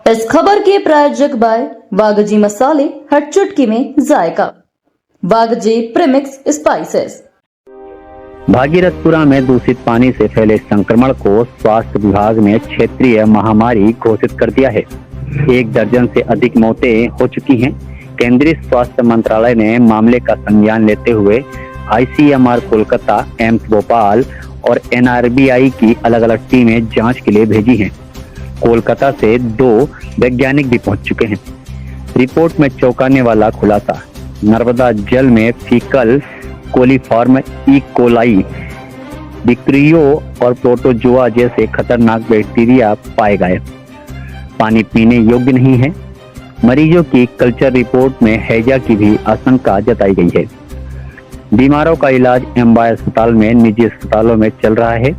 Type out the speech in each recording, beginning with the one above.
इस खबर के प्रायोजक बाय वागजी मसाले, हर चुटकी में जायका। वागजी प्रीमिक्स स्पाइसेस। भागीरथपुरा में दूषित पानी से फैले संक्रमण को स्वास्थ्य विभाग ने क्षेत्रीय महामारी घोषित कर दिया है। 1 दर्जन से अधिक मौतें हो चुकी हैं। केंद्रीय स्वास्थ्य मंत्रालय ने मामले का संज्ञान लेते हुए ICMR कोलकाता, एम्स भोपाल और NRBI की अलग-अलग टीमें जांच के लिए भेजी हैं। कोलकाता से 2 वैज्ञानिक भी पहुंच चुके हैं। रिपोर्ट में चौंकाने वाला खुलासा, नर्मदा जल में फीकल कोलीफॉर्म ई कोलाई, विक्रियो और प्रोटोजोआ जैसे खतरनाक बैक्टीरिया पाए गए। पानी पीने योग्य नहीं है। मरीजों की कल्चर रिपोर्ट में हैजा की भी आशंका जताई गई है। बीमारों का इलाज एम्बाय अस्पताल में निजी अस्पतालों में चल रहा है।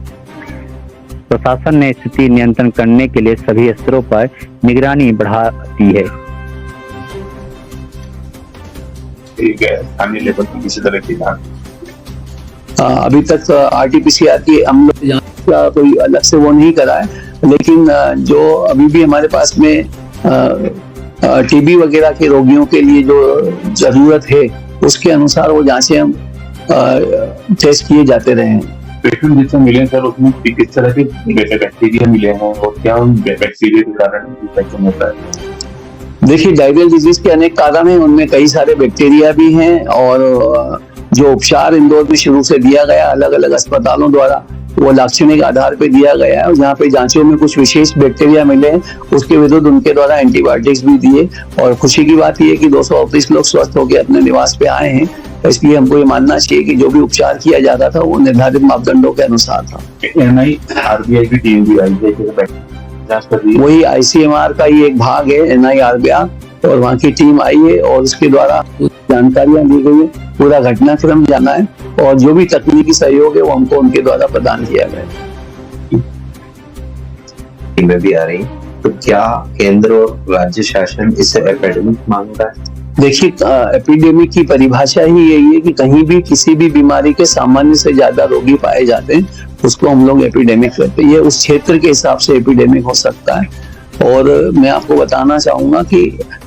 प्रशासन ने स्थिति नियंत्रण करने के लिए सभी स्तरों पर निगरानी बढ़ा दी है। ठीक है, स्थानीय लेवल की किसी तरह की जांच अभी तक RT-PCR की हम लोग जांच का कोई अलग से वो नहीं करा है, लेकिन जो अभी भी हमारे पास में TB वगैरह के रोगियों के लिए जो जरूरत है उसके अनुसार वो जांचें हम टेस्ट किए जाते रहे हैं। पेशेंट जितने मिले सर उसमें किस तरह के बैक्टीरिया मिले हैं और क्या उन बैक्टीरिया के कारण इन्फेक्शन होता है? देखिए, डायरियल डिजीज के अनेक कारण हैं, उनमें कई सारे बैक्टीरिया भी हैं और जो उपचार इंदौर में शुरू से दिया गया अलग अलग अस्पतालों द्वारा वो लाक्षणिक आधार पे दिया गया है और जहाँ पे जांचों में कुछ विशेष बैक्टीरिया मिले हैं उसके विरुद्ध उनके द्वारा एंटीबायोटिक्स भी दिए। और खुशी की बात यह है कि 238 लोग स्वस्थ होकर अपने निवास पे आए हैं, इसलिए हमको ये मानना चाहिए कि जो भी उपचार किया जाता था वो निर्धारित मापदंडों के अनुसार था। NIRBI की टीम भी आई है, वही ICMR का ही एक भाग है NIRBI, और वहाँ की टीम आई है और उसके द्वारा जानकारियां दी गई है, पूरा घटनाक्रम जाना है और जो भी तकनीकी सहयोग है वो हमको उनके द्वारा प्रदान किया गया है। टीमें भी आ रही, तो क्या केंद्र और राज्य शासन इसे एपिडेमिक मानता है? देखिए, एपिडेमिक की परिभाषा ही यही है कि कहीं भी किसी भी बीमारी के सामान्य से ज्यादा रोगी पाए जाते हैं उसको हम लोग एपिडेमिक कहते हैं। ये उस क्षेत्र के हिसाब से एपिडेमिक हो सकता है। और मैं आपको बताना चाहूंगा कि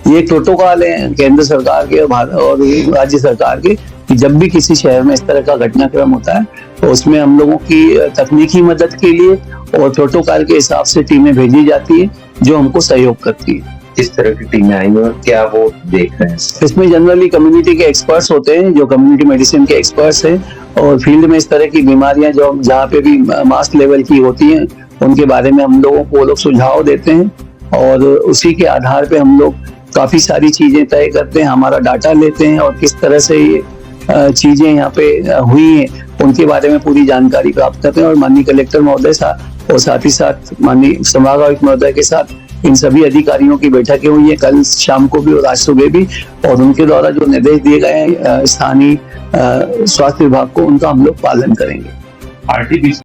ये प्रोटोकॉल है केंद्र सरकार के और राज्य सरकार के कि जब भी किसी शहर में इस तरह का घटनाक्रम होता है तो उसमें हम लोगों की तकनीकी मदद के लिए और प्रोटोकॉल के हिसाब से टीमें भेजी जाती है जो हमको सहयोग करती है। किस तरह की टीमें आई और क्या वो देख रहे हैं? इसमें जनरली कम्युनिटी के एक्सपर्ट्स होते हैं जो कम्युनिटी मेडिसिन के एक्सपर्ट्स हैं और फील्ड में इस तरह की बीमारियां जो जहाँ पे भी मास लेवल की होती हैं उनके बारे में हम लोगों को वो लोग सुझाव देते हैं और उसी के आधार पे हम लोग काफी सारी चीजें तय करते हैं, हमारा डाटा लेते हैं और किस तरह से ये चीजें यहाँ पे हुई हैं उनके बारे में पूरी जानकारी प्राप्त करते हैं। और माननीय कलेक्टर महोदय साथ और साथ ही साथ माननीय संभागायुक्त महोदय के साथ इन सभी अधिकारियों की बैठकें हुई है कल शाम को भी और आज सुबह भी, और उनके द्वारा जो निर्देश दिए गए हैं स्थानीय स्वास्थ्य विभाग को उनका हम लोग पालन करेंगे।